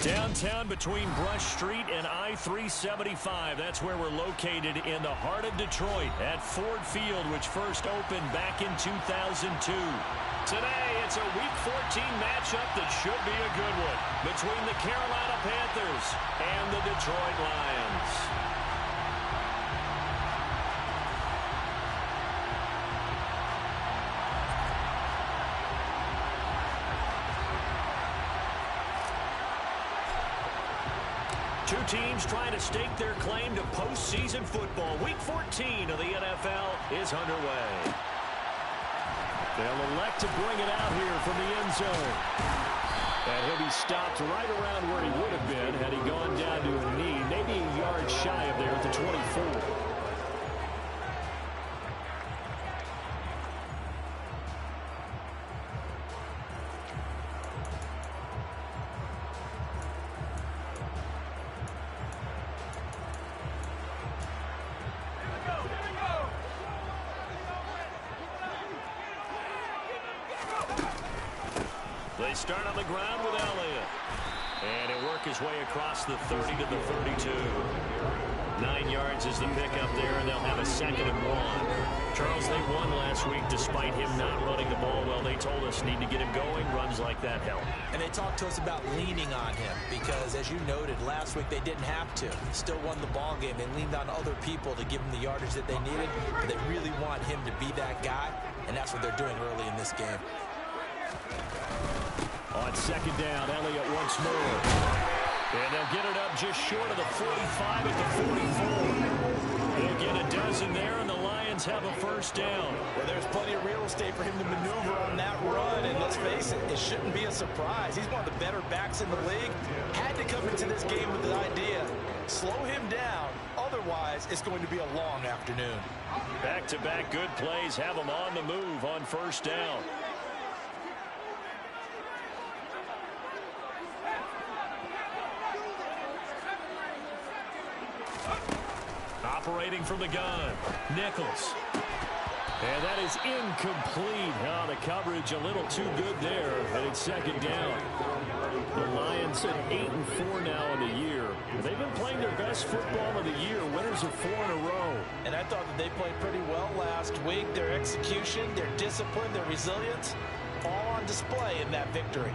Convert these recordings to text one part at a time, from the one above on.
Downtown between Brush Street and I-375. That's where we're located in the heart of Detroit at Ford Field, which first opened back in 2002. Today, it's a Week 14 matchup that should be a good one between the Carolina Panthers and the Detroit Lions. Two teams trying to stake their claim to postseason football. Week 14 of the NFL is underway. They'll elect to bring it out here from the end zone. And he'll be stopped right around where he would have been had he gone down to a knee, maybe a yard shy of there at the 24. They start on the ground with Elliott. And he'll work his way across the 30 to the 32. 9 yards is the pickup there, and they'll have a 2nd and 1. Charles, they won last week despite him not running the ball well. They told us need to get him going. Runs like that help. And they talked to us about leaning on him because, as you noted, last week they didn't have to. Still won the ball game. They leaned on other people to give them the yardage that they needed, but they really want him to be that guy, and that's what they're doing early in this game. On 2nd down, Elliott once more. And they'll get it up just short of the 45 at the 44. They'll get a dozen there, and the Lions have a 1st down. Well, there's plenty of real estate for him to maneuver on that run, and let's face it, it shouldn't be a surprise. He's one of the better backs in the league. Had to come into this game with the idea, slow him down, otherwise it's going to be a long afternoon. Back-to-back good plays have them on the move on 1st down. Operating from the gun, Nichols. And that is incomplete. Oh, the coverage a little too good there, and it's 2nd down. The Lions at 8-4 now in the year. They've been playing their best football of the year, winners of 4 in a row. And I thought that they played pretty well last week. Their execution, their discipline, their resilience, all on display in that victory.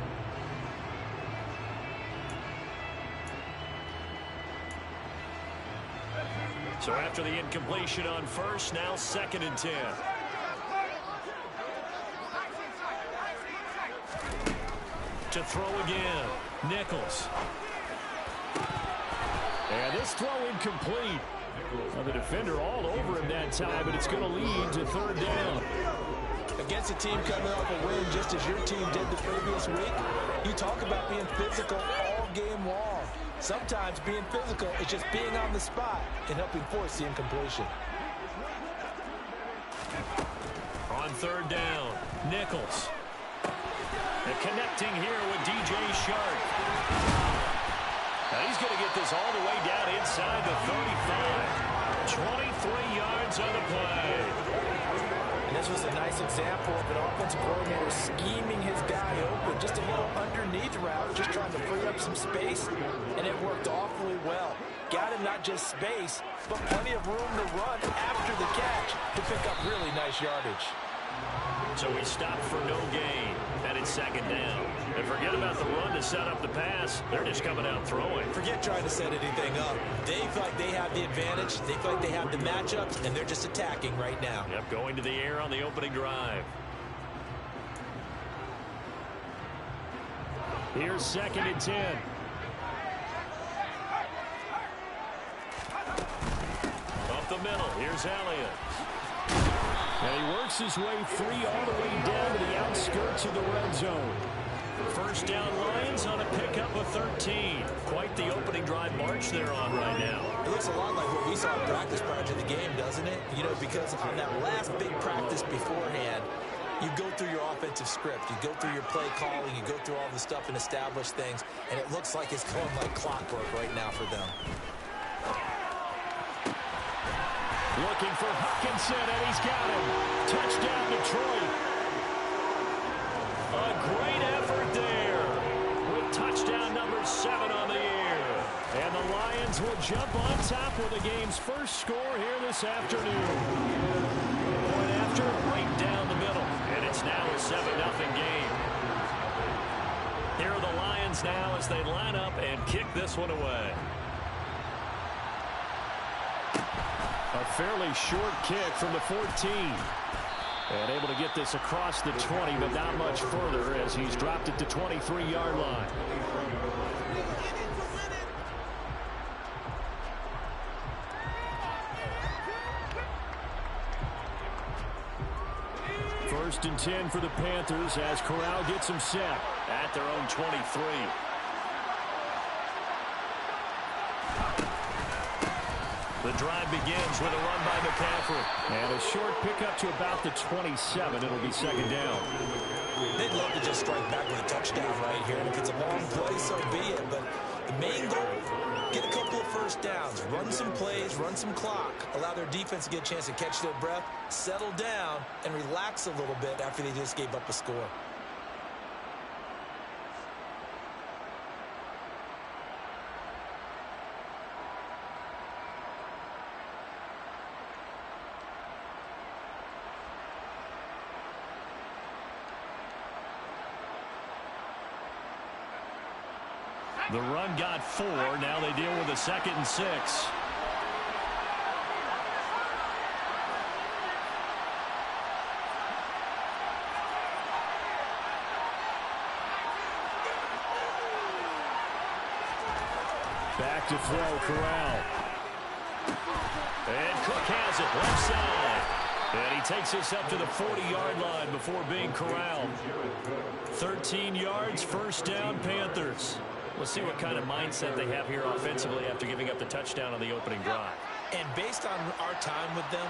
So after the incompletion on 1st, now 2nd and 10. To throw again, Nichols. And this throw incomplete. Well, the defender all over him that time, but it's going to lead to 3rd down. Against a team coming off a win just as your team did the previous week, you talk about being physical all game long. Sometimes being physical is just being on the spot and helping force the incompletion. On 3rd down, Nichols. And connecting here with DJ Shark. Now he's going to get this all the way down inside the 35. 23 yards on the play. And this was a nice example of an offensive coordinator scheming his guy open. Just a little underneath route, just trying to free up some space, and it worked awfully well. Got him not just space, but plenty of room to run after the catch to pick up really nice yardage. So he stopped for no gain, and it's 2nd down. And forget about the run to set up the pass. They're just coming out throwing. Forget trying to set anything up. They feel like they have the advantage. They feel like they have the matchups, and they're just attacking right now. Yep, going to the air on the opening drive. Here's 2nd and 10. Up the middle, here's Elliott. And he works his way free all the way down to the outskirts of the red zone. 1st down Lions on a pickup of 13. Quite the opening drive march they're on right now. It looks a lot like what we saw in practice prior to the game, doesn't it? You know, because on that last big practice beforehand, you go through your offensive script, you go through your play calling, you go through all the stuff and establish things, and it looks like it's going like clockwork right now for them. Looking for Hutchinson, and he's got him. Touchdown, Detroit. A great effort there with touchdown number 7 on will jump on top with the game's first score here this afternoon. Point after, right down the middle. And it's now a 7-0 game. Here are the Lions now as they line up and kick this one away. A fairly short kick from the 14. And able to get this across the 20, but not much further as he's dropped it to 23-yard line. First and 10 for the Panthers as Corral gets him set at their own 23. The drive begins with a run by McCaffrey. And a short pickup to about the 27. It'll be second down. They'd love to just strike back with a touchdown right here. And if it's a long play, so be it. But the main goal, get a couple of first downs. Run some plays, run some clock. Allow their defense to get a chance to catch their breath, settle down, and relax a little bit after they just gave up a score. The run got 4. Now they deal with a 2nd and 6. Back to throw, Corral. And Cook has it, left side. And he takes this up to the 40-yard line before being corralled. 13 yards, first down, Panthers. We'll see what kind of mindset they have here offensively after giving up the touchdown on the opening drive. And based on our time with them,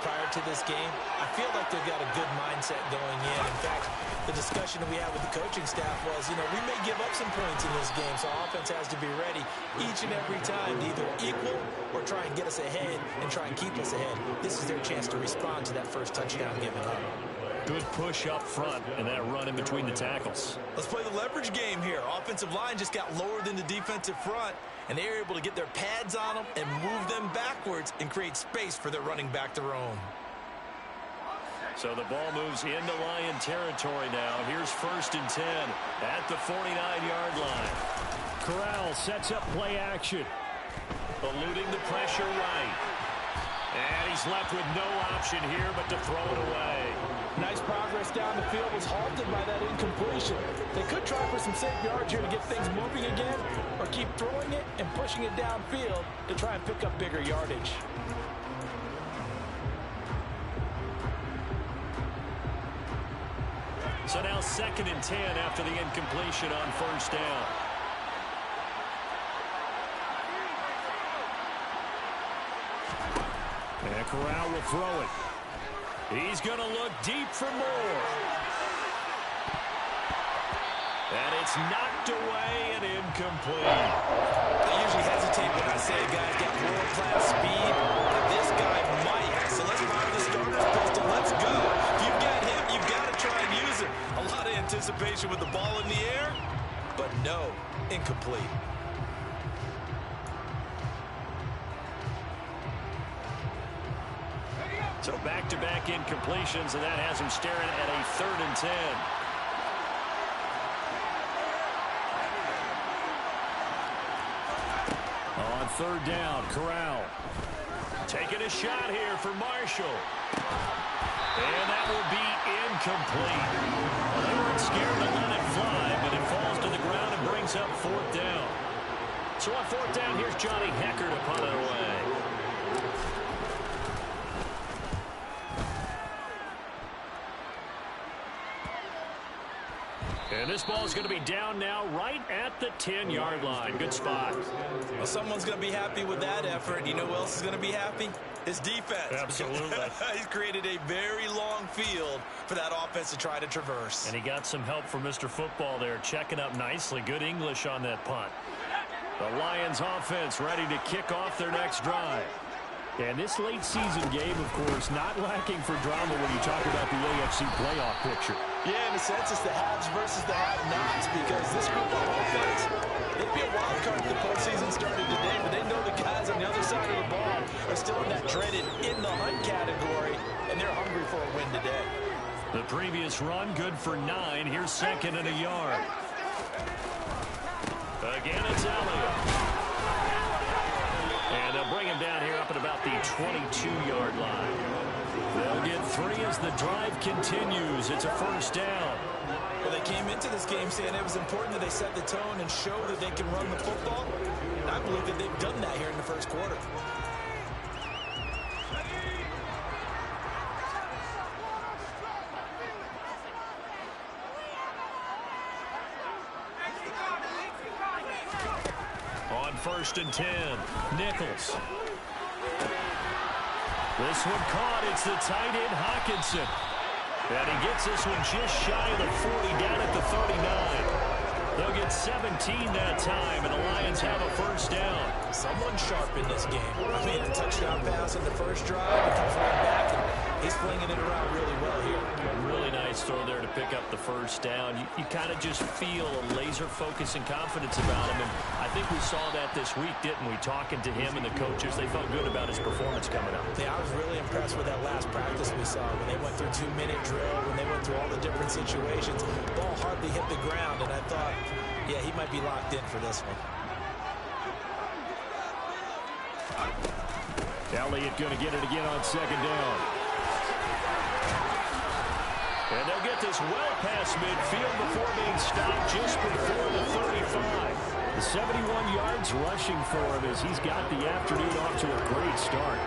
prior to this game, I feel like they've got a good mindset going in. In fact, the discussion that we had with the coaching staff was, we may give up some points in this game, so offense has to be ready each and every time to either equal or try and get us ahead and try and keep us ahead. This is their chance to respond to that first touchdown given up. Good push up front and that run in between the tackles. Let's play the leverage game here. Offensive line just got lower than the defensive front, and they were able to get their pads on them and move them backwards and create space for their running back to roam. So the ball moves into Lion territory now. Here's first and 10 at the 49-yard line. Corral sets up play action. Eluding the pressure right. And he's left with no option here but to throw it away. Nice progress down the field was halted by that incompletion. They could try for some safe yards here to get things moving again, or keep throwing it and pushing it downfield to try and pick up bigger yardage. So now 2nd and 10 after the incompletion on first down. And Corral will throw it. He's going to look deep for more. And it's knocked away and incomplete. I usually hesitate when I say a guy's got world-class speed. This guy might. So let's fire the starter's pistol. Let's go. If you've got him, you've got to try and use it. A lot of anticipation with the ball in the air, but no, incomplete. So back-to-back incompletions, and that has him staring at a 3rd and 10. On 3rd down, Corral. Taking a shot here for Marshall. And that will be incomplete. Well, they weren't scared to let it fly, but it falls to the ground and brings up 4th down. So on 4th down, here's Johnny Hecker to punt it away. And this ball is going to be down now right at the 10-yard line. Good spot. Well, someone's going to be happy with that effort. You know who else is going to be happy? His defense. Absolutely. He's created a very long field for that offense to try to traverse. And he got some help from Mr. Football there, checking up nicely. Good English on that punt. The Lions offense ready to kick off their next drive. And this late season game, of course, not lacking for drama when you talk about the AFC playoff picture. Yeah, in a sense, it's the haves versus the have-nots, because this group of offense, they'd be a wild card if the postseason started today, but they know the guys on the other side of the ball are still in that dreaded in the hunt category, and they're hungry for a win today. The previous run, good for 9. Here's second and a yard. Again, it's Elliott. And they'll bring him down here up at about the 22-yard line. They'll get 3 as the drive continues. It's a first down. Well, they came into this game saying it was important that they set the tone and show that they can run the football. And I believe that they've done that here in the first quarter. On 1st and 10, Nichols. This one caught. It's the tight end, Hockenson. And he gets this one just shy of the 40, down at the 39. They'll get 17 that time, and the Lions have a first down. Someone sharp in this game. I mean, the touchdown pass in the first drive, he comes right back, and he's flinging it around really well here. A really nice throw there to pick up the first down. You kind of just feel a laser focus and confidence about him, and I think we saw that this week, didn't we? Talking to him and the coaches, they felt good about his performance coming up. Yeah, I was really impressed with that last practice we saw when they went through 2-minute drill, when they went through all the different situations. Ball hardly hit the ground, and I thought, yeah, he might be locked in for this one. Elliott going to get it again on second down. And they'll get this well past midfield before being stopped just before the 35. The 71 yards rushing for him as he's got the afternoon off to a great start.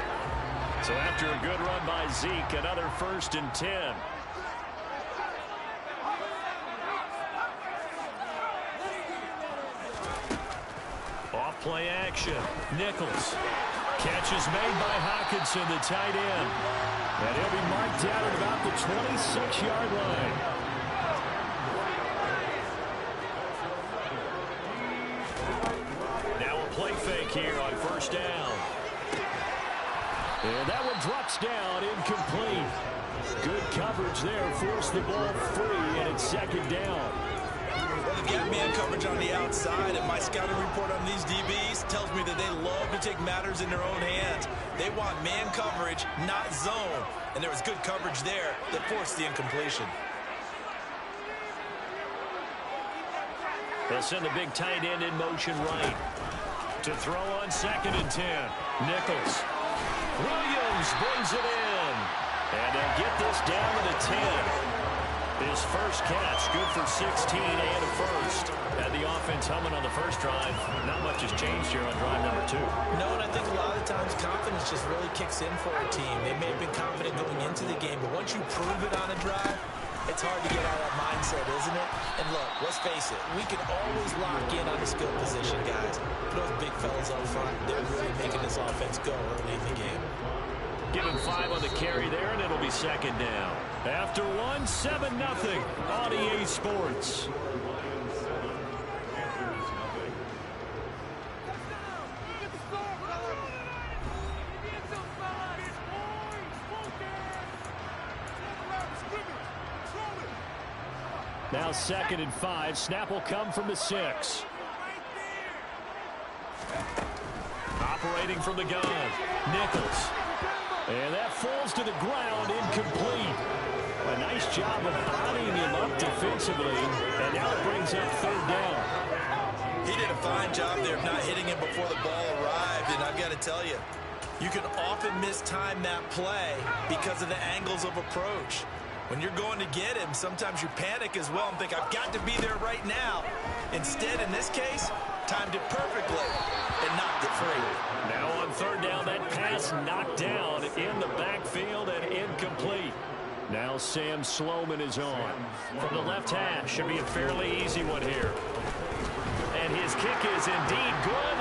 So after a good run by Zeke, another 1st and 10. Off play action. Nichols. Catch is made by Hockenson, the tight end. And he'll be marked down at about the 26-yard line. Now a play fake here on first down. And that one drops down, incomplete. Good coverage there, forced the ball free, and it's second down. Well, they got man coverage on the outside, and my scouting report on these DBs tells me that they love to take matters in their own hands. They want man coverage, not zone. And there was good coverage there that forced the incompletion. They'll send the big tight end in motion right. To throw on 2nd and 10. Nichols. Williams brings it in. And they'll get this down to the 10. His first catch, good for 16 and a first. Had the offense humming on the first drive. Not much has changed here on drive number 2. No, and I think a lot of times confidence just really kicks in for a team. They may have been confident going into the game, but once you prove it on a drive, it's hard to get out of that mindset, isn't it? And look, let's face it, we can always lock in on the skill position, guys. But those big fellas up front, they're really making this offense go early in the game. Give him 5 on the carry there, and it'll be second down. After 1, 7-0 on EA Sports. Now 2nd and 5. Snap will come from the 6. Operating from the gun. Nichols. And that falls to the ground, incomplete. A nice job of bodying him up defensively, and now it brings up 3rd down. He did a fine job there of not hitting him before the ball arrived, and I've got to tell you, you can often mistime that play because of the angles of approach. When you're going to get him, sometimes you panic as well and think, I've got to be there right now. Instead, in this case, timed it perfectly and knocked it free. Now on 3rd down, that pass knocked down in the backfield and incomplete. Now Sam Sloman is on. From the left hash, should be a fairly easy one here. And his kick is indeed good.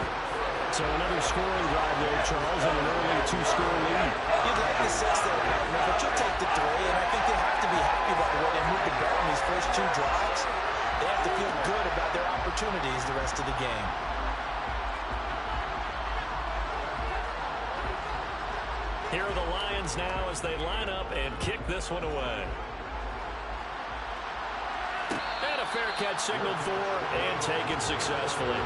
So another scoring drive there, Charles, and an early 2-score lead. You'd like the 6 there, partner, but you'll take the 3, and I think they have to be happy about the way they moved the ball in these first 2 drives. They have to feel good about their opportunities the rest of the game. Here are the Lions now as they line up and kick this one away. And a fair catch signaled for and taken successfully.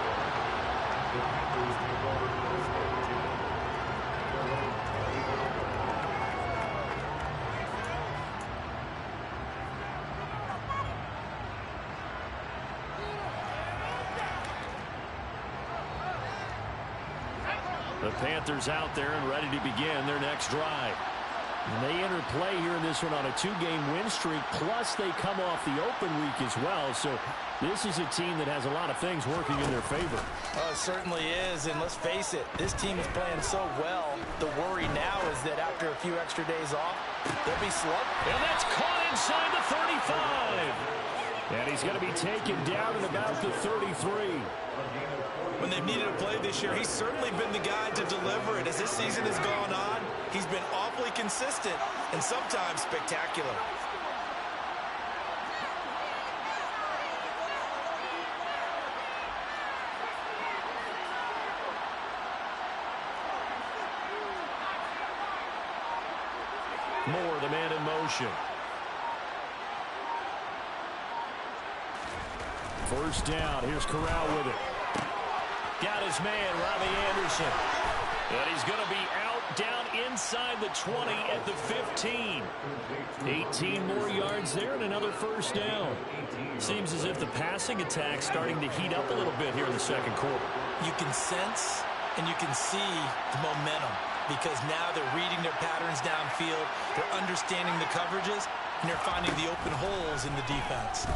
The Panthers out there and ready to begin their next drive. And they enter play here in this one on a 2-game win streak, plus they come off the open week as well. So this is a team that has a lot of things working in their favor. Oh, it certainly is, and let's face it, this team is playing so well. The worry now is that after a few extra days off, they'll be slugged. And that's caught inside the 35. And he's going to be taken down at about the 33. When they've needed a play this year, he's certainly been the guy to deliver it. As this season has gone on, he's been awfully consistent and sometimes spectacular. Moore, the man in motion. First down. Here's Corral with it. Got his man, Robbie Anderson. And he's going to be out down inside the 20 at the 15. 18 more yards there and another first down. Seems as if the passing attack's starting to heat up a little bit here in the second quarter. You can sense and you can see the momentum because now they're reading their patterns downfield, they're understanding the coverages, and they're finding the open holes in the defense.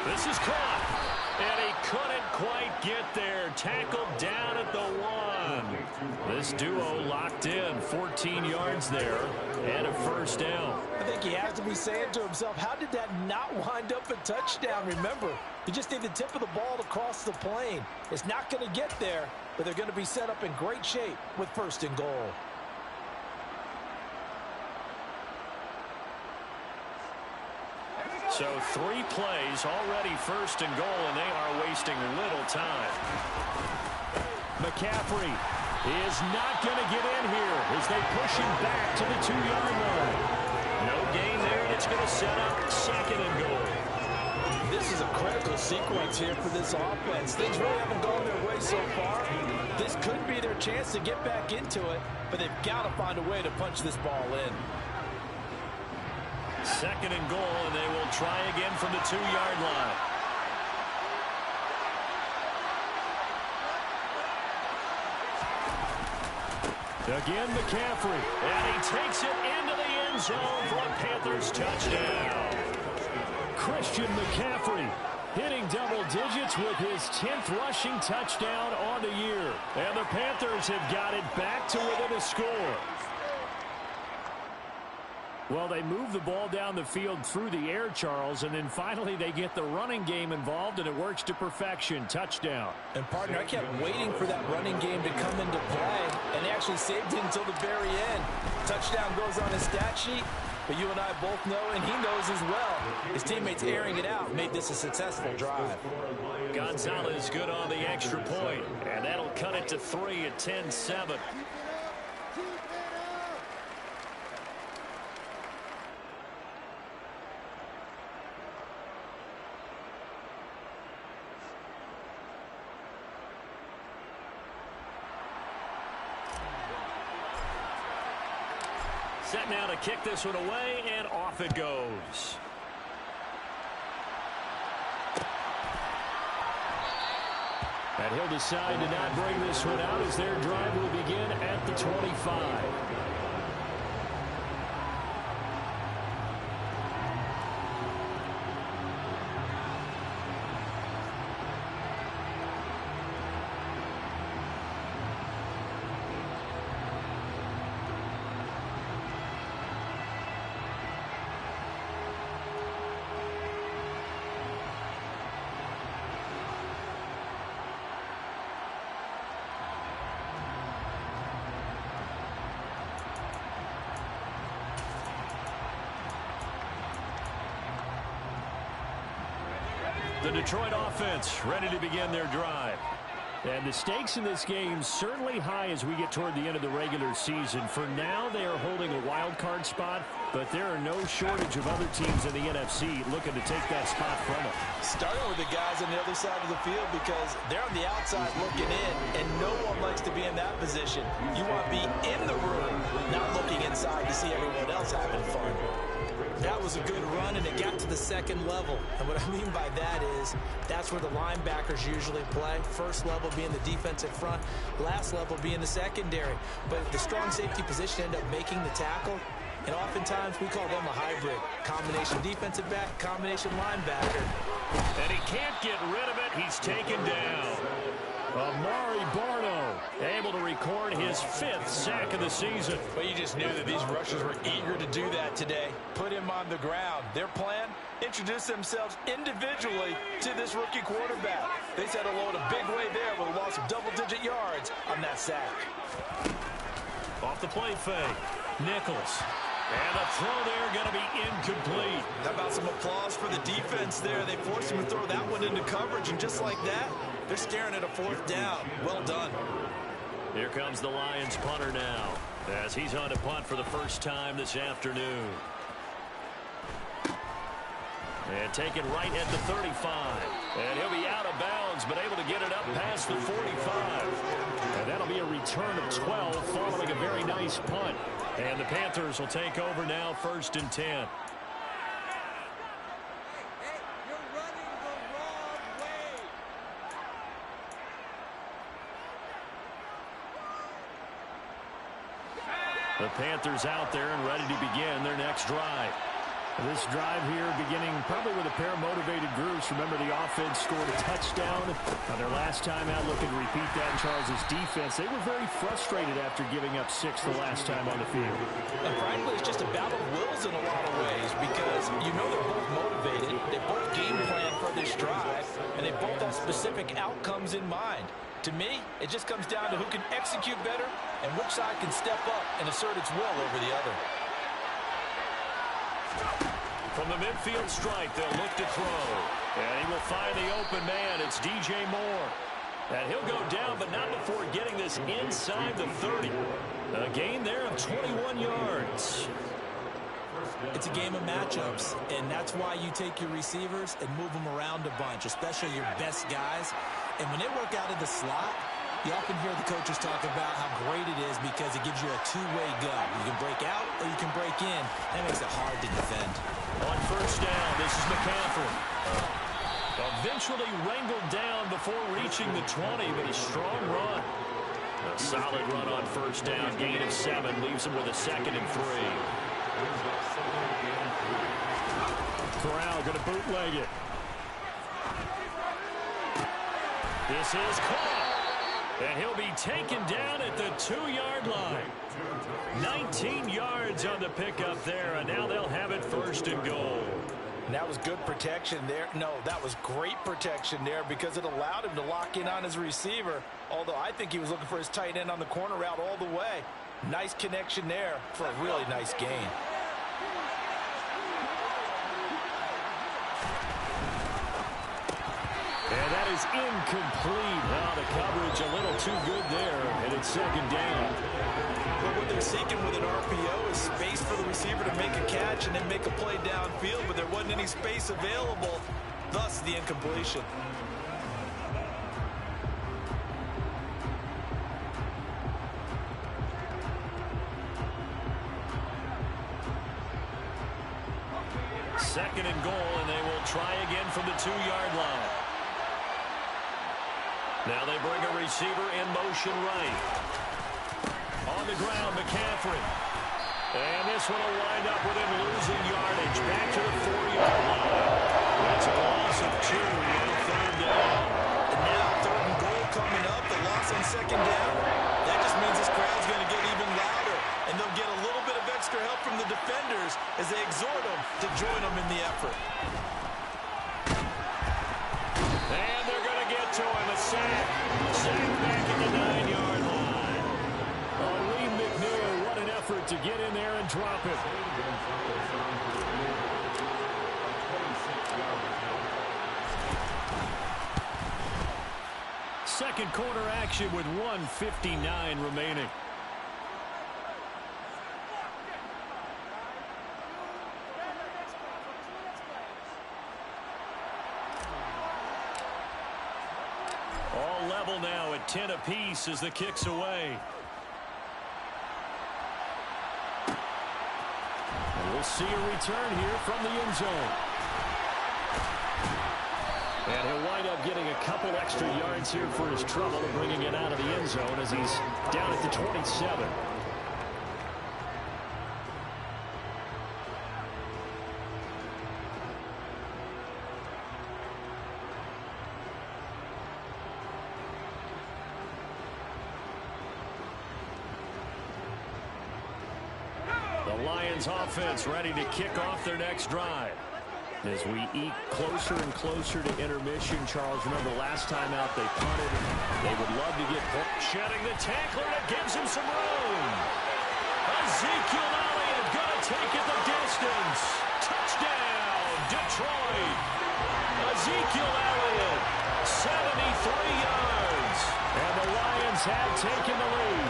This is caught. And he couldn't quite get there. Tackled down at the 1. This duo locked in. 14 yards there and a first down. I think he has to be saying to himself, how did that not wind up a touchdown? Remember, you just need the tip of the ball to cross the plane. It's not going to get there, but they're going to be set up in great shape with first and goal. So 3 plays, already first and goal, and they are wasting little time. McCaffrey is not going to get in here as they push him back to the 2-yard line. No gain there, and it's going to set up second and goal. This is a critical sequence here for this offense. Things really haven't gone their way so far. This could be their chance to get back into it, but they've got to find a way to punch this ball in. Second and goal, and they will try again from the 2-yard line. Again, McCaffrey, and he takes it into the end zone for a Panthers touchdown. Christian McCaffrey hitting double digits with his 10th rushing touchdown on the year. And the Panthers have got it back to within a score. Well, they move the ball down the field through the air, Charles, and then finally they get the running game involved, and it works to perfection. Touchdown. And, partner, I kept waiting for that running game to come into play, and they actually saved it until the very end. Touchdown goes on his stat sheet, but you and I both know, and he knows as well, his teammates airing it out made this a successful drive. Gonzalez good on the extra point, and that'll cut it to 3 at 10-7. Set now to kick this one away, and off it goes. And he'll decide to not bring this one out as their drive will begin at the 25. The Detroit offense ready to begin their drive. And the stakes in this game certainly high as we get toward the end of the regular season. For now, they are holding a wild card spot, but there are no shortage of other teams in the NFC looking to take that spot from them. Starting with the guys on the other side of the field because they're on the outside looking in, and no one likes to be in that position. You want to be in the room, not looking inside to see everyone else having fun. That was a good run, and it got to the second level. And what I mean by that is that's where the linebackers usually play. First level being the defensive front, last level being the secondary. But the strong safety position ended up making the tackle, and oftentimes we call them a hybrid. Combination defensive back, combination linebacker. And he can't get rid of it. He's taken down. Amari Barno able to record his 5th sack of the season. But you just knew that these rushers were eager to do that today. Put him on the ground. Their plan, introduce themselves individually to this rookie quarterback. They said hello in a big way there with a loss of double-digit yards on that sack. Off the play fake. Nichols. And the throw there going to be incomplete. How about some applause for the defense there? They forced him to throw that one into coverage, and just like that, they're staring at a 4th down. Well done. Here comes the Lions punter now as he's on to punt for the first time this afternoon. And taken right at the 35. And he'll be out of bounds, but able to get it up past the 45. And that'll be a return of 12 following a very nice punt. And the Panthers will take over now, 1st and 10. The Panthers out there and ready to begin their next drive. This drive here beginning probably with a pair of motivated groups. Remember, the offense scored a touchdown on their last time out, looking to repeat that in Charles' defense. They were very frustrated after giving up 6 the last time on the field. And frankly, it's just a battle of wills in a lot of ways because you know they're both motivated. They both game plan for this drive, and they both have specific outcomes in mind. To me, it just comes down to who can execute better and which side can step up and assert its will over the other. From the midfield stripe, they'll look to throw. And he will find the open man. It's DJ Moore. And he'll go down, but not before getting this inside the 30. A gain there of 21 yards. It's a game of matchups, and that's why you take your receivers and move them around a bunch, especially your best guys. And when they work out of the slot, you often hear the coaches talk about how great it is because it gives you a two-way go. You can break out or you can break in. That makes it hard to defend. On 1st down, this is McCaffrey. Eventually wrangled down before reaching the 20, but a strong run. A solid run on 1st down. Gain of 7 leaves him with a 2nd and 3. Corral going to bootleg it. This is caught. And he'll be taken down at the 2-yard line. 19 yards on the pickup there, and now they'll have it 1st and goal. And that was good protection there. No, that was great protection there because it allowed him to lock in on his receiver, although I think he was looking for his tight end on the corner route all the way. Nice connection there for a really nice gain. And that is incomplete. Now the coverage a little too good there, and it's 2nd down. But what they're seeking with an RPO is space for the receiver to make a catch and then make a play downfield, but there wasn't any space available, thus the incompletion. Second and goal, and they will try again from the 2-yard line. Now they bring a receiver in motion right. On the ground, McCaffrey. And this one will wind up with him losing yardage. Back to the 4-yard line. That's a loss of 2 on 3rd down. And now 3rd and goal coming up. The loss on 2nd down. That just means this crowd's going to get even louder. And they'll get a little bit of extra help from the defenders as they exhort them to join them in the effort. And they're going to get to him. A sack. Sack back at the 9-yard line. Lee McNeil, what an effort to get in there and drop it. second quarter action with 1:59 remaining. All level now at 10 apiece as the kick's away. And we'll see a return here from the end zone. And he'll wind up getting a couple extra yards here for his trouble and bringing it out of the end zone as he's down at the 27. The Lions offense ready to kick off their next drive. As we eke closer and closer to intermission, Charles, remember last time out they punted. They would love to get shedding the tackler that gives him some room. Ezekiel Elliott going to take it the distance. Touchdown, Detroit. Ezekiel Elliott, 73 yards. And the Lions have taken the lead.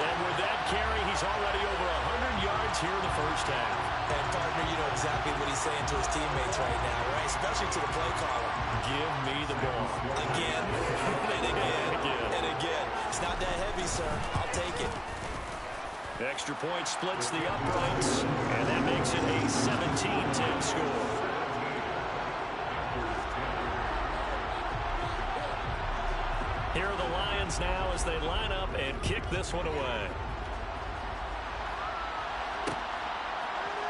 And with that carry, he's already over 100 yards here in the first half. And, partner, you know exactly what he's saying to his teammates right now, right? Especially to the play caller. Give me the ball. Again, and again, and again. It's not that heavy, sir. I'll take it. Extra point splits the uprights, and that makes it a 17-10 score. Here are the Lions now as they line up and kick this one away.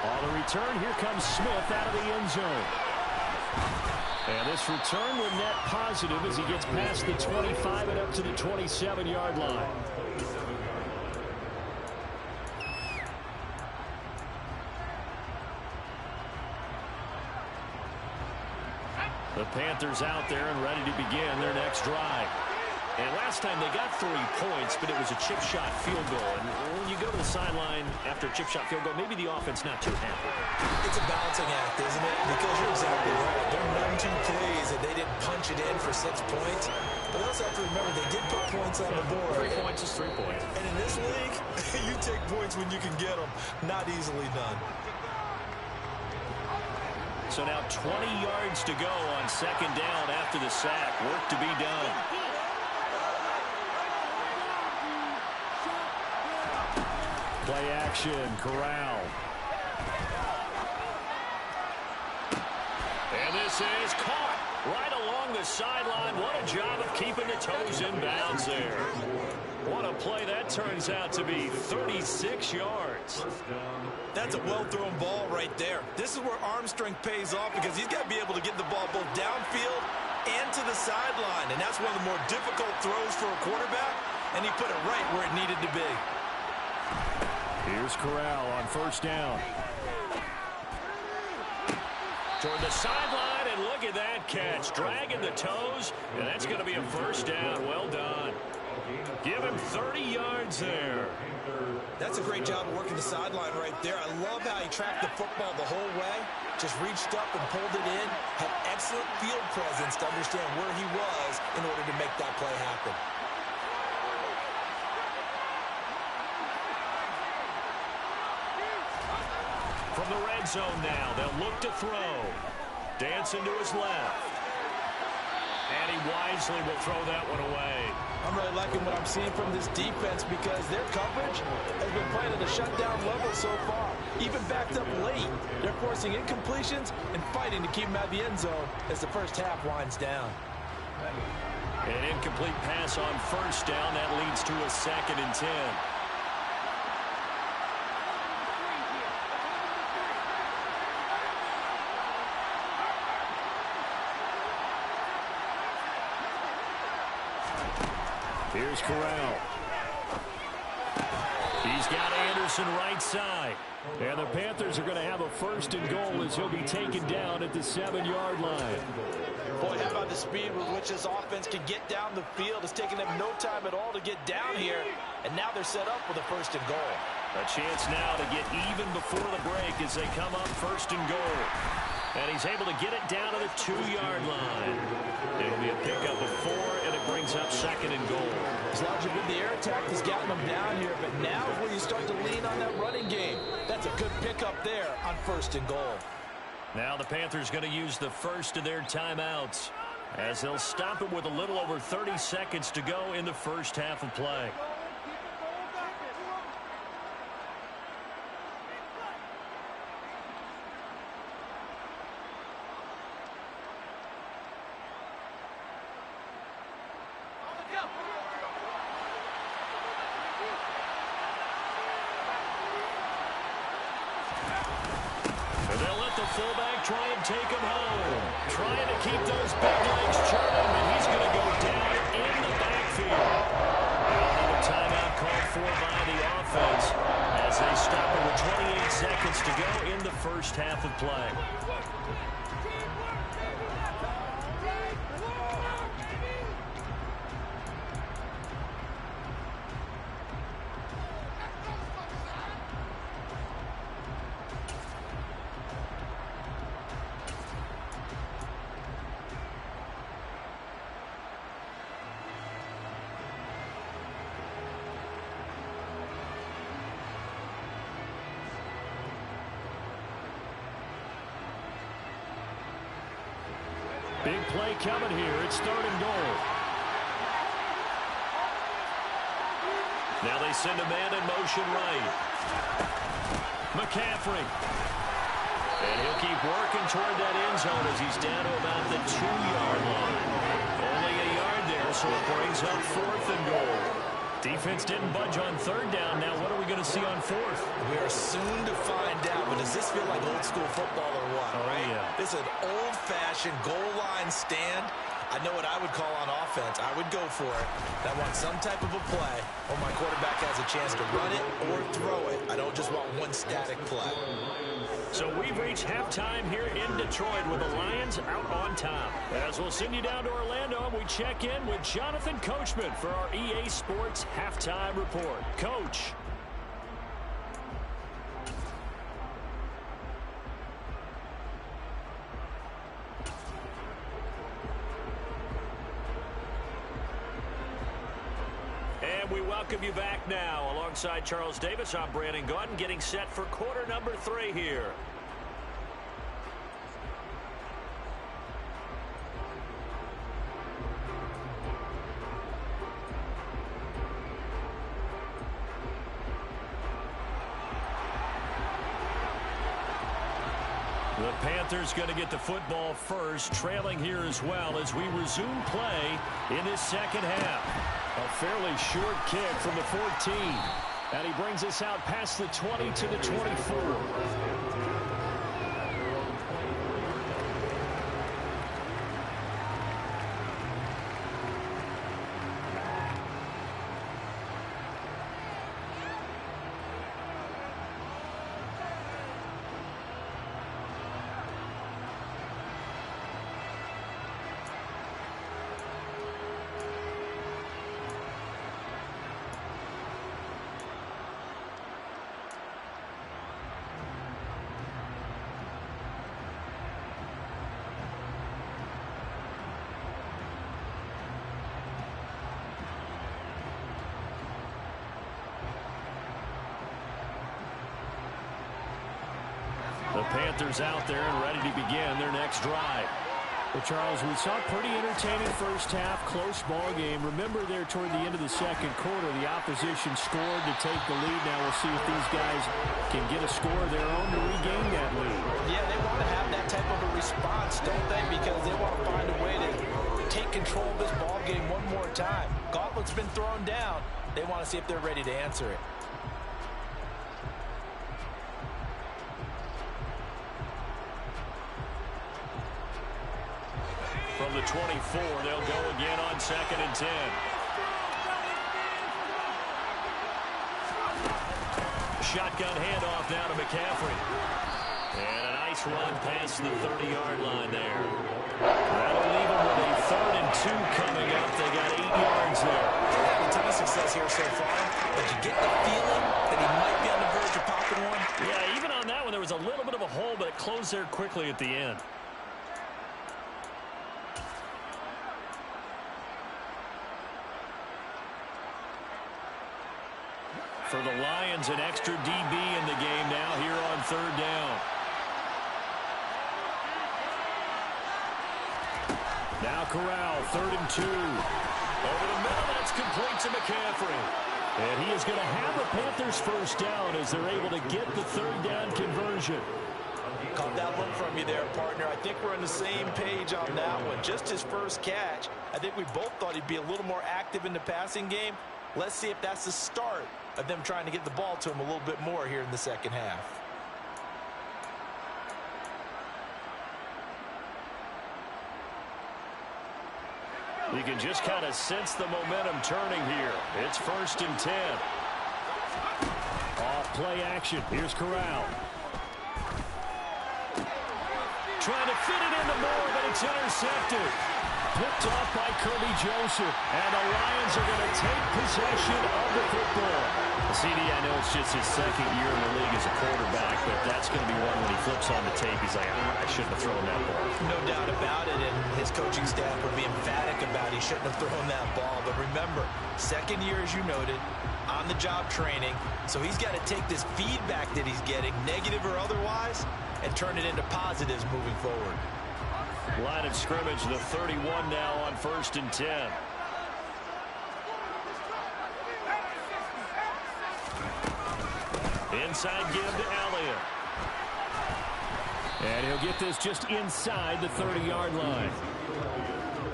On the return, here comes Smith out of the end zone. And this return will net positive as he gets past the 25 and up to the 27-yard line. The Panthers out there and ready to begin their next drive. And last time they got 3 points, but it was a chip shot field goal. And when you go to the sideline after a chip shot field goal, maybe the offense not too happy. It's a balancing act, isn't it? Because you're exactly right. They're none too pleased that they didn't punch it in for 6 points. But they also have to remember they did put points on the board. 3 points is 3 points. And in this league, you take points when you can get them. Not easily done. So now 20 yards to go on second down after the sack. Work to be done. Play action, Corral. And this is caught right along the sideline. What a job of keeping the toes in bounds there. What a play that turns out to be, 36 yards. That's a well-thrown ball right there. This is where arm strength pays off because he's got to be able to get the ball both downfield and to the sideline. And that's one of the more difficult throws for a quarterback, and he put it right where it needed to be. Here's Corral on first down. Toward the sideline, and look at that catch. Dragging the toes, and that's going to be a first down. Well done. Give him 30 yards there. That's a great job of working the sideline right there. I love how he tracked the football the whole way. Just reached up and pulled it in. Had excellent field presence to understand where he was in order to make that play happen. From the red zone now, they'll look to throw. Dancing to his left. And he wisely will throw that one away. I'm really liking what I'm seeing from this defense because their coverage has been playing at a shutdown level so far. Even backed up late, they're forcing incompletions and fighting to keep them out of the end zone as the first half winds down. An incomplete pass on first down. That leads to a 2nd and 10. Here's Corral. He's got Anderson right side. And the Panthers are going to have a 1st and goal as he'll be taken down at the 7-yard line. Boy, how about the speed with which this offense can get down the field? It's taken them no time at all to get down here. And now they're set up with a 1st and goal. A chance now to get even before the break as they come up 1st and goal. And he's able to get it down to the 2-yard line. It'll be a pickup of 4, and it brings up 2nd and goal. As long as the air attack has gotten them down here, but now is where you start to lean on that running game. That's a good pickup there on 1st and goal. Now the Panthers going to use the first of their timeouts, as they'll stop it with a little over 30 seconds to go in the first half of play. Fullback try and take him home. Trying to keep those big legs churning, and he's going to go down in the backfield. Another timeout called for by the offense as they stop it with 28 seconds to go in the first half of play. Big play coming here. It's 3rd and goal. Now they send a man in motion right. McCaffrey. And he'll keep working toward that end zone as he's down to about the 2-yard line. Only a yard there, so it brings up 4th and goal. Defense didn't budge on 3rd down. Now what are we going to see on 4th? We are soon to find out, but does this feel like old school football or what? Oh, right? Yeah. This is an old-fashioned goal line stand. I know what I would call on offense. I would go for it. I want some type of a play where my quarterback has a chance to run it or throw it. I don't just want one static play. So we've reached halftime here in Detroit with the Lions out on top. As we'll send you down to Orlando, we check in with Jonathan Coachman for our EA Sports Halftime Report. Coach. And we welcome you back now. Alongside Charles Davis, I'm Brandon Gaudin, getting set for quarter number 3 here. The Panthers going to get the football first, trailing here as well as we resume play in this second half. A fairly short kick from the 14. And he brings us out past the 20 to the 24. The Panthers out there and ready to begin their next drive. Well, Charles, we saw a pretty entertaining first half, close ball game. Remember there toward the end of the second quarter, the opposition scored to take the lead. Now we'll see if these guys can get a score of their own to regain that lead. Yeah, they want to have that type of a response, don't they? Because they want to find a way to take control of this ball game one more time. Gauntlet's been thrown down. They want to see if they're ready to answer it. From the 24, they'll go again on 2nd and 10. Shotgun handoff now to McCaffrey. And a nice run past the 30-yard line there. That'll leave them with a 3rd and 2 coming up. They got 8 yards there. They've had a ton of success here so far, but you get the feeling that he might be on the verge of popping one. Yeah, even on that one, there was a little bit of a hole, but it closed there quickly at the end. For the Lions, an extra DB in the game now here on third down. Now Corral, 3rd and 2. Over the middle, that's complete to McCaffrey. And he is going to have the Panthers first down as they're able to get the third down conversion. Caught that look from you there, partner. I think we're on the same page on that one. Just his first catch. I think we both thought he'd be a little more active in the passing game. Let's see if that's the start of them trying to get the ball to him a little bit more here in the second half. You can just kind of sense the momentum turning here. It's 1st and 10. Off play action. Here's Corral. Trying to fit it into Moore, but it's intercepted. Picked off by Kirby Joseph. And the Lions are going to take possession of the football. CD, I know it's just his second year in the league as a quarterback, but that's going to be one when he flips on the tape. He's like, I shouldn't have thrown that ball. No doubt about it, and his coaching staff would be emphatic about he shouldn't have thrown that ball. But remember, second year, as you noted, on-the-job training, so he's got to take this feedback that he's getting, negative or otherwise, and turn it into positives moving forward. Line of scrimmage, the 31 now on 1st and 10. Inside give to Elliott. And he'll get this just inside the 30-yard line.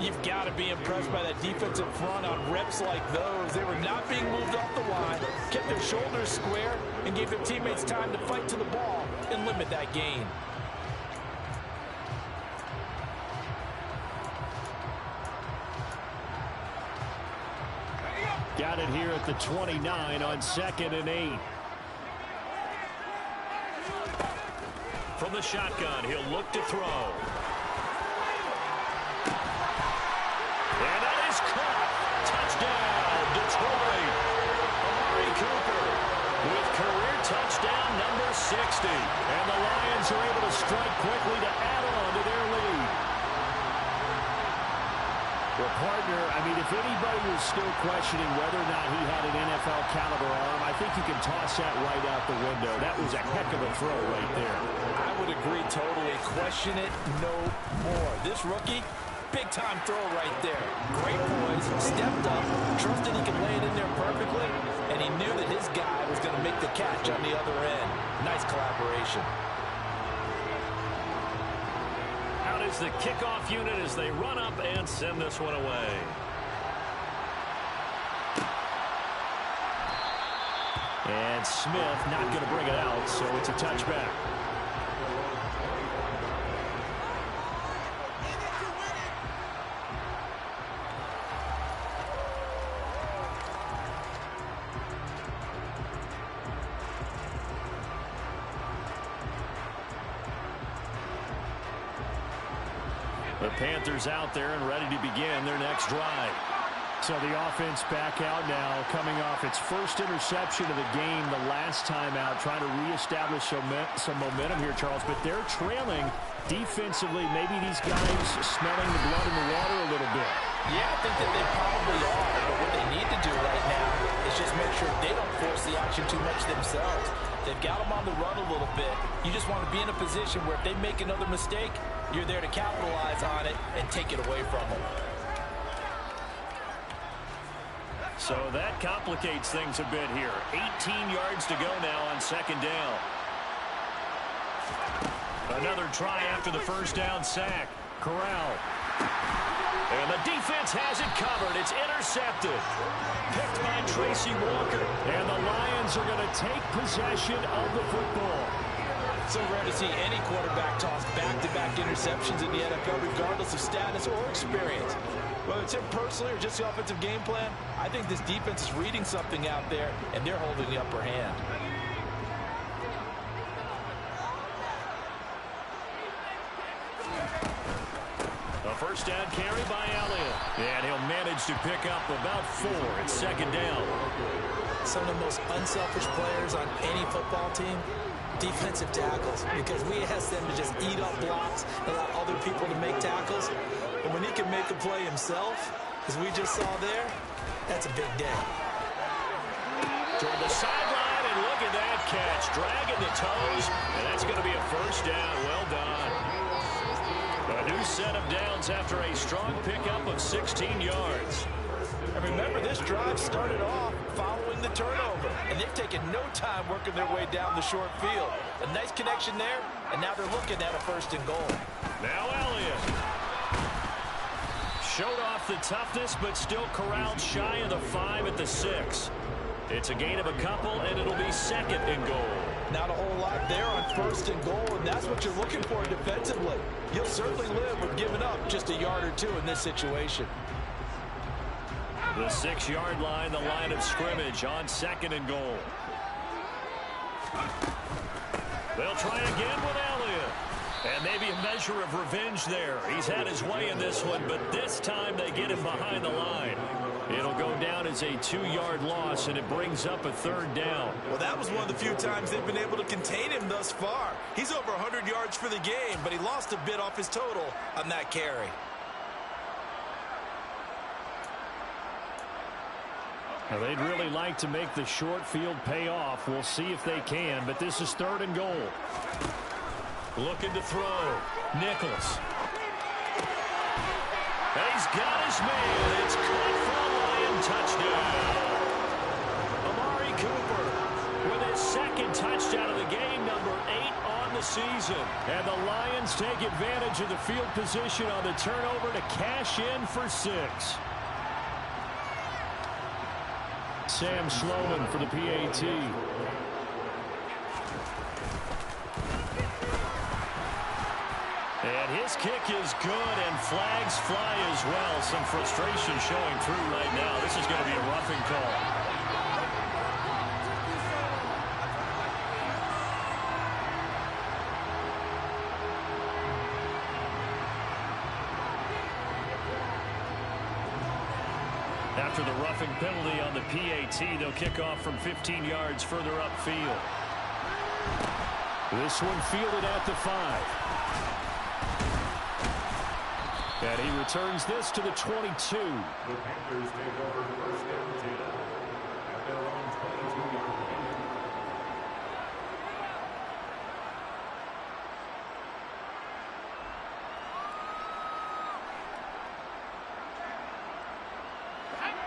You've got to be impressed by that defensive front on reps like those. They were not being moved off the line, kept their shoulders square, and gave their teammates time to fight to the ball and limit that gain. Got it here at the 29 on 2nd and 8. From the shotgun, he'll look to throw. And that is caught. Touchdown, Detroit. Amari Cooper with career touchdown number 60. And the Lions are able to strike quickly to add on to their lead. Well, partner, I mean, if anybody was still questioning whether or not he had an NFL caliber arm, I think you can toss that right out the window. That was a heck of a throw right there. I would agree totally. Question it no more. This rookie, big-time throw right there. Great poise, stepped up, trusted he could lay it in there perfectly, and he knew that his guy was going to make the catch on the other end. Nice collaboration. Out is the kickoff unit as they run up and send this one away. And Smith not going to bring it out, so it's a touchback. The Panthers out there and ready to begin their next drive. So the offense back out now, coming off its first interception of the game the last time out, trying to reestablish some momentum here, Charles. But they're trailing defensively. Maybe these guys smelling the blood in the water a little bit. Yeah, I think that they probably are. But what they need to do right now is just make sure they don't force the action too much themselves. They've got them on the run a little bit. You just want to be in a position where if they make another mistake, you're there to capitalize on it and take it away from them. So that complicates things a bit here. 18 yards to go now on 2nd down. Another try after the first down sack. Corral. And the defense has it covered. It's intercepted. Picked by Tracy Walker. And the Lions are going to take possession of the football. So rare to see any quarterback toss back-to-back interceptions in the NFL, regardless of status or experience. Whether it's him personally or just the offensive game plan, I think this defense is reading something out there, and they're holding the upper hand. A first down carry by Elliott. And he'll manage to pick up about 4. It's 2nd down. Some of the most unselfish players on any football team defensive tackles, because we ask them to just eat up blocks, allow other people to make tackles. But when he can make a play himself, as we just saw there, that's a big day. Toward the sideline, and look at that catch. Dragging the toes, and that's going to be a first down. Well done. A new set of downs after a strong pickup of 16 yards. And remember, this drive started off following the turnover, and they've taken no time working their way down the short field. A nice connection there, and now they're looking at a 1st and goal. Now Elliott. Showed off the toughness, but still corralled shy of the 5 at the 6. It's a gain of a couple, and it'll be 2nd and goal. Not a whole lot there on 1st and goal, and that's what you're looking for defensively. You'll certainly live with giving up just a yard or 2 in this situation. The 6-yard line, the line of scrimmage on 2nd and goal. They'll try again with Elliott. And maybe a measure of revenge there. He's had his way in this one, but this time they get him behind the line. It'll go down as a 2-yard loss, and it brings up a 3rd down. Well, that was one of the few times they've been able to contain him thus far. He's over 100 yards for the game, but he lost a bit off his total on that carry. Now, they'd really like to make the short field pay off. We'll see if they can, but this is 3rd and goal. Looking to throw. Nichols. He's got his man. It's caught for a Lion touchdown. Amari Cooper with his 2nd touchdown of the game, number 8 on the season. And the Lions take advantage of the field position on the turnover to cash in for 6. Sam Sloman for the PAT. And his kick is good, and flags fly as well. Some frustration showing through right now. This is going to be a roughing call. After the roughing penalty on the PAT, they'll kick off from 15 yards further upfield. This one fielded at the 5. And he returns this to the 22. The Panthers take over 1st and 10 at their own 22-yard line.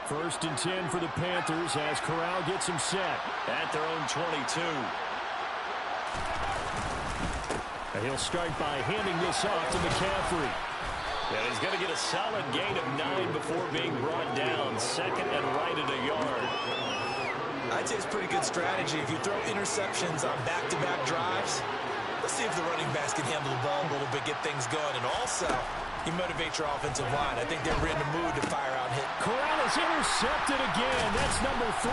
First and 10 for the Panthers as Corral gets him set At their own 22. And he'll start by handing this off to McCaffrey. And he's going to get a solid gain of 9 before being brought down. 2nd and right at a yard. I'd say it's pretty good strategy. If you throw interceptions on back-to-back drives, let's see if the running backs can handle the ball a little bit, get things going. And also, you motivate your offensive line. I think they're in the mood to fire out hit. Corral is intercepted again. That's number 3.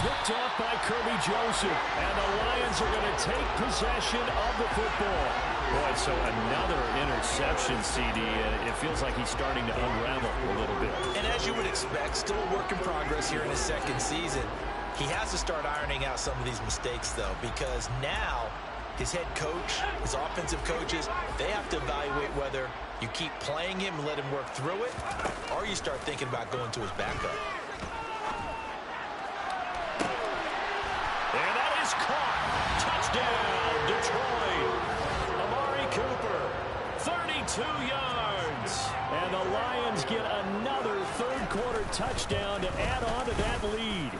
Picked off by Kirby Joseph. And the Lions are going to take possession of the football. Boy, so another interception, CD. It feels like he's starting to unravel a little bit. And as you would expect, still a work in progress here in his 2nd season. He has to start ironing out some of these mistakes, though, because now his head coach, his offensive coaches, they have to evaluate whether you keep playing him and let him work through it, or you start thinking about going to his backup. And that is caught. Touchdown, Detroit. Amari Cooper, 32 yards. And the Lions get another 3rd-quarter touchdown to add on to that lead.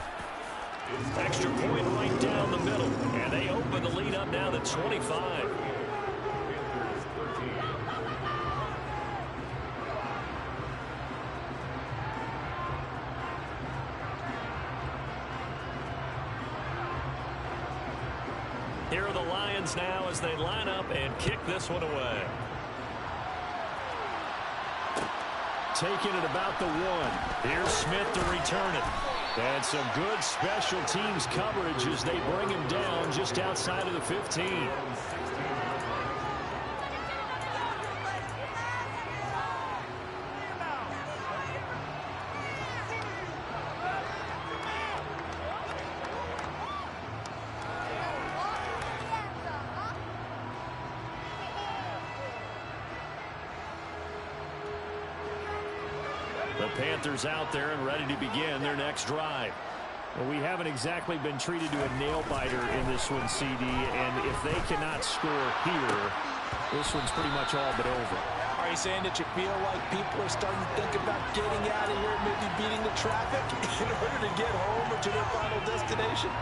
Extra point right down the middle. And they open the lead up now to 25. Here are the Lions now as they line up and kick this one away. Taking it about the 1. Here's Smith to return it. And some good special teams coverage as they bring him down just outside of the 15. The Panthers out there and ready to begin their next drive. Well, we haven't exactly been treated to a nail-biter in this one, CD, and if they cannot score here, this one's pretty much all but over. Are you saying that you feel like people are starting to think about getting out of here, maybe beating the traffic in order to get home or to their final destination?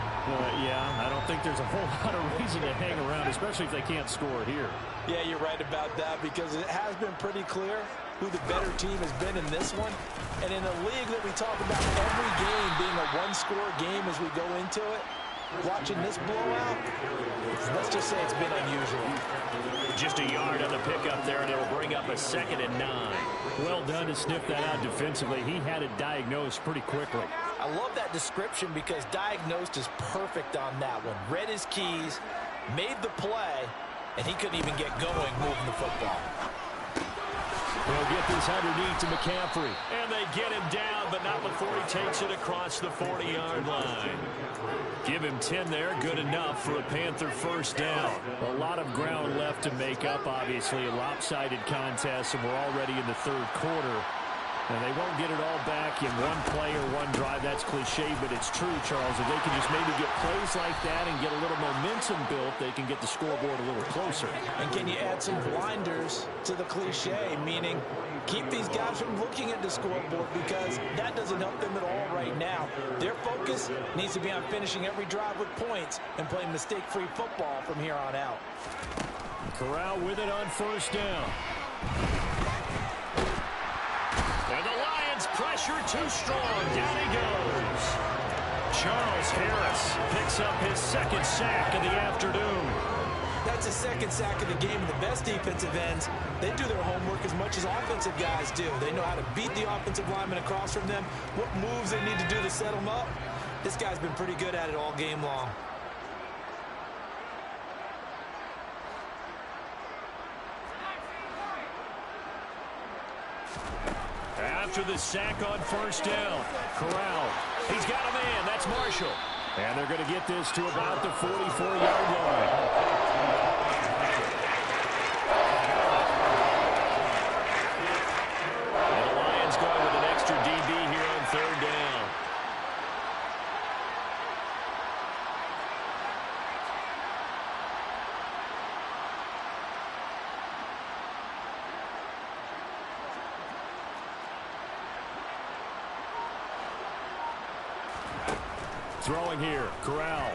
Yeah, I don't think there's a whole lot of reason to hang around, especially if they can't score here. Yeah, you're right about that, because it has been pretty clear who the better team has been in this one. And in a league that we talk about every game being a one-score game as we go into it, watching this blowout, let's just say it's been unusual. Just a yard on the pickup there, and it'll bring up a 2nd and 9. Well done to sniff that out defensively. He had it diagnosed pretty quickly. I love that description because diagnosed is perfect on that one. Read his keys, made the play, and he couldn't even get going moving the football. They'll get this underneath to McCaffrey. And they get him down, but not before he takes it across the 40-yard line. Give him 10 there, good enough for a Panther first down. A lot of ground left to make up, obviously. A lopsided contest, and we're already in the third quarter. And they won't get it all back in one play or one drive. That's cliche, but it's true, Charles. If they can just maybe get plays like that and get a little momentum built, they can get the scoreboard a little closer. And can you add some blinders to the cliche, meaning keep these guys from looking at the scoreboard, because that doesn't help them at all right now. Their focus needs to be on finishing every drive with points and playing mistake-free football from here on out. Corral with it on first down. And the Lions pressure too strong. Down he goes. Charles Harris picks up his 2nd sack of the afternoon. That's his 2nd sack of the game. And the best defensive ends, they do their homework as much as offensive guys do. They know how to beat the offensive lineman across from them, what moves they need to do to set them up. This guy's been pretty good at it all game long. After the sack on first down, Corral. He's got a man. That's Marshall. And they're going to get this to about the 44-yard line. And the Lions going with an extra DB here on 3rd down. Throwing here, Corral.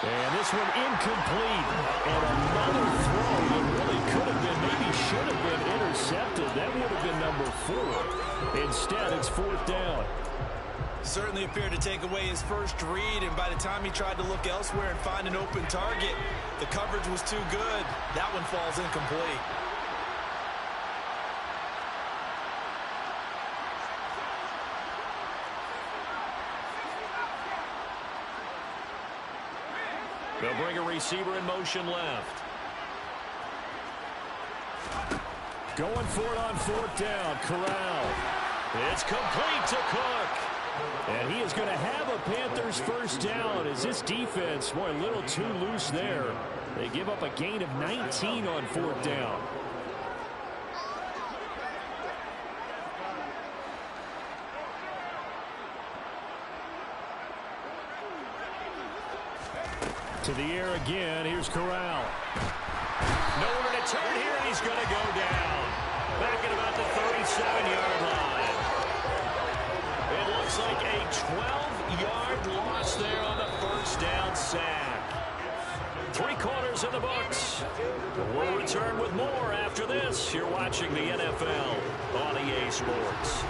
And this one incomplete. And another throw that really could have been, maybe should have been intercepted. That would have been number 4. Instead, it's 4th down. Certainly appeared to take away his first read, and by the time he tried to look elsewhere and find an open target, the coverage was too good. That one falls incomplete. They'll bring a receiver in motion left. Going for it on 4th down, Corral. It's complete to Cook. And he is going to have a Panthers first down as this defense, boy, a little too loose there. They give up a gain of 19 on 4th down. To the air again. Here's Corral. Nowhere to turn here, and he's going to go down. Back at about the 37-yard line. It looks like a 12-yard loss there on the first down sack. 3 quarters in the books. We'll return with more after this. You're watching the NFL on EA Sports.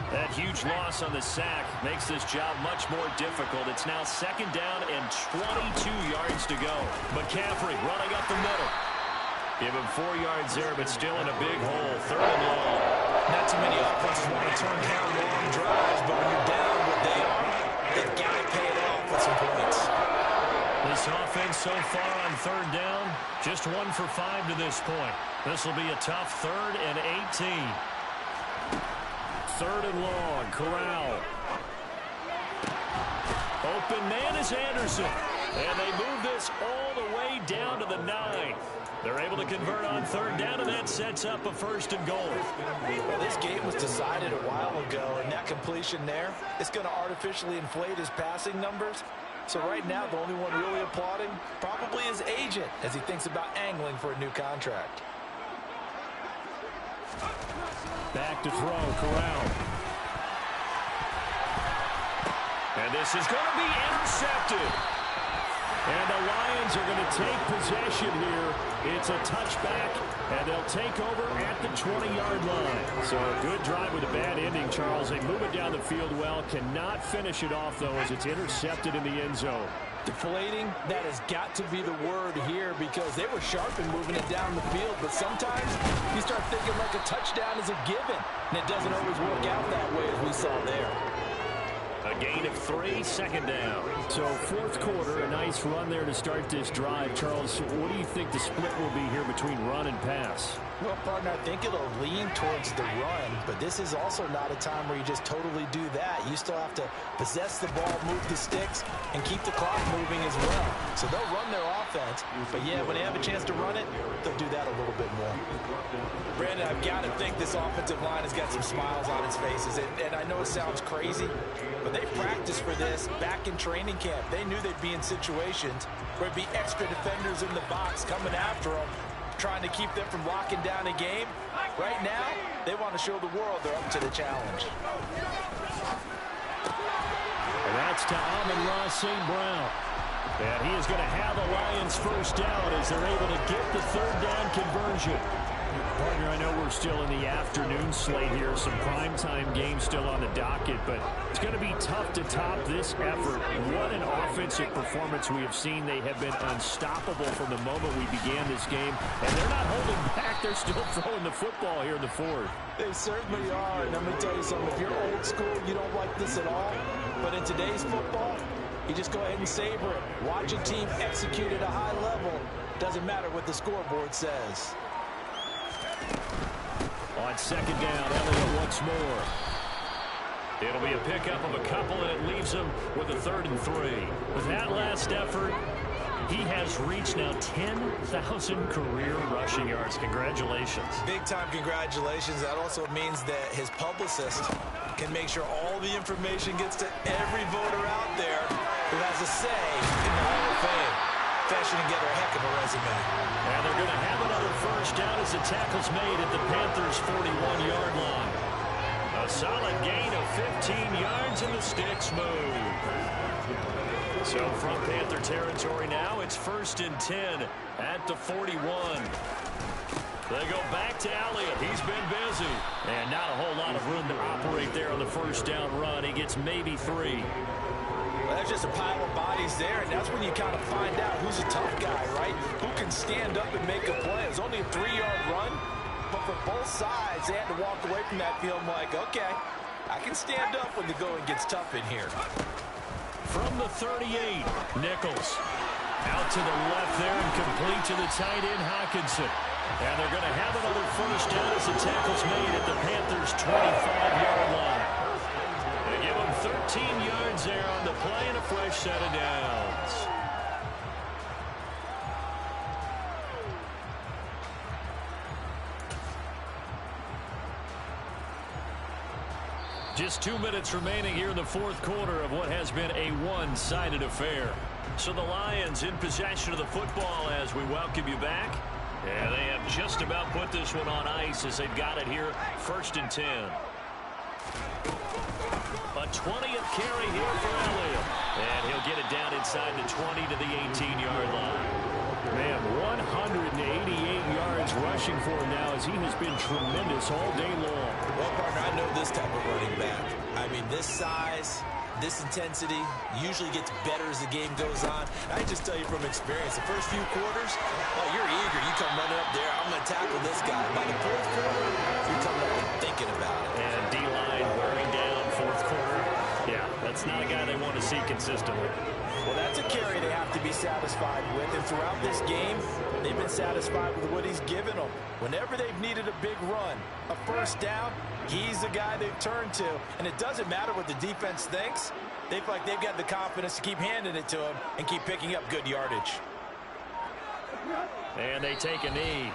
That huge loss on the sack makes this job much more difficult. It's now 2nd down and 22 yards to go. McCaffrey running up the middle. Give him 4 yards there, but still in a big hole. 3rd and long. Not too many offenses want to turn down long drives, but when you're down what they are, they've got to pay it off with some points. This offense so far on third down, just 1 for 5 to this point. This will be a tough 3rd and 18. 3rd and long, Corral. Open man is Anderson. And they move this all the way down to the 9. They're able to convert on third down, and that sets up a 1st and goal. Well, this game was decided a while ago, and that completion there is going to artificially inflate his passing numbers. So right now, the only one really applauding probably his agent as he thinks about angling for a new contract. Back to throw, Corral. And this is going to be intercepted. And the Lions are going to take possession here. It's a touchback, and they'll take over at the 20-yard line. So a good drive with a bad ending, Charles. They move it down the field well. Cannot finish it off, though, as it's intercepted in the end zone. Deflating, that has got to be the word here because they were sharp in moving it down the field. But sometimes you start thinking like a touchdown is a given, and it doesn't always work out that way as we saw there. A gain of 3, 2nd down. So 4th quarter, a nice run there to start this drive. Charles, what do you think the split will be here between run and pass? Well, partner, I think it'll lean towards the run, but this is also not a time where you just totally do that. You still have to possess the ball, move the sticks, and keep the clock moving as well. So they'll run their offense, but yeah, when they have a chance to run it, they'll do that a little bit more. Brandon, I've got to think this offensive line has got some smiles on its faces, and I know it sounds crazy, but they practiced for this back in training camp. They knew they'd be in situations where there'd be extra defenders in the box coming after them, trying to keep them from locking down a game. Right now, they want to show the world they're up to the challenge. And that's to Amon-Ra St. Brown. And he is going to have the Lions 1st down as they're able to get the 3rd down conversion. Partner, I know we're still in the afternoon slate here, some primetime games still on the docket, but it's going to be tough to top this effort. What an offensive performance we have seen. They have been unstoppable from the moment we began this game, and they're not holding back. They're still throwing the football here in the 4th. They certainly are, and I'm going to tell you something. If you're old school, you don't like this at all, but in today's football, you just go ahead and savor it. Watch a team execute at a high level. Doesn't matter what the scoreboard says. On 2nd down, Elliott once more. It'll be a pickup of a couple, and it leaves him with a 3rd and 3. With that last effort, he has reached now 10,000 career rushing yards. Congratulations. Big-time congratulations. That also means that his publicist can make sure all the information gets to every voter out there who has a say in the Hall of Fame. Fashioning together a heck of a resume. And they're going to have another 1st down as the tackle's made at the Panthers' 41-yard line. A solid gain of 15 yards, and the sticks move. So from Panther territory now, it's 1st and 10 at the 41. They go back to Elliott. He's been busy. And not a whole lot of room to operate there on the 1st down run. He gets maybe 3. Well, there's just a pile of bodies there, and that's when you kind of find out who's a tough guy, right? Who can stand up and make a play. It was only a 3-yard run, but for both sides, they had to walk away from that field like, okay, I can stand up when the going gets tough in here. From the 38, Nichols. Out to the left there and complete to the tight end, Hockenson. And they're going to have another 1st down as the tackle's made at the Panthers' 25-yard line. They give him 13 yards there on the play and a fresh set of downs. Just 2 minutes remaining here in the 4th quarter of what has been a one-sided affair. So the Lions in possession of the football as we welcome you back. Yeah, they have just about put this one on ice as they've got it here, 1st and 10. A 20th carry here for Elliott. And he'll get it down inside the 20 to the 18-yard line. Man, 188 yards rushing for him now as he has been tremendous all day long. Well, partner, I know this type of running back. I mean, this size, this intensity usually gets better as the game goes on. I just tell you from experience, the first few quarters, oh, you're eager. You come running up there, I'm going to tackle this guy. By the 4th quarter, you're coming up and thinking about it. And D-line wearing down 4th quarter. Yeah, that's not a guy they want to see consistently. Well, that's a carry they have to be satisfied with. And throughout this game, they've been satisfied with what he's given them. Whenever they've needed a big run, a first down, he's the guy they've turned to. And it doesn't matter what the defense thinks. They feel like they've got the confidence to keep handing it to him and keep picking up good yardage. And they take a knee.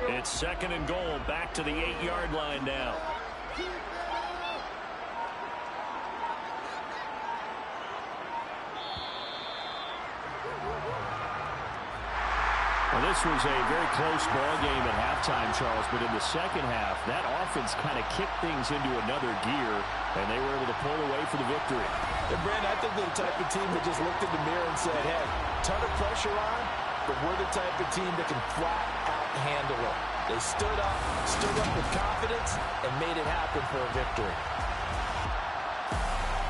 It's 2nd and goal, back to the 8-yard line now. Well, this was a very close ball game at halftime, Charles, but in the second half, that offense kind of kicked things into another gear, and they were able to pull away for the victory. And Brandon, I think they're the type of team that just looked in the mirror and said, hey, ton of pressure on, but we're the type of team that can flat out handle it. They stood up with confidence, and made it happen for a victory.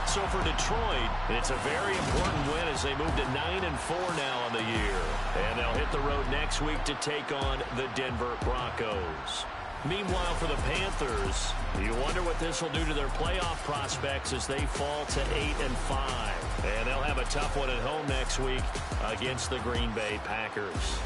So for Detroit, it's a very important win as they move to 9-4 now on the year. And they'll hit the road next week to take on the Denver Broncos. Meanwhile, for the Panthers, you wonder what this will do to their playoff prospects as they fall to 8-5. And they'll have a tough one at home next week against the Green Bay Packers.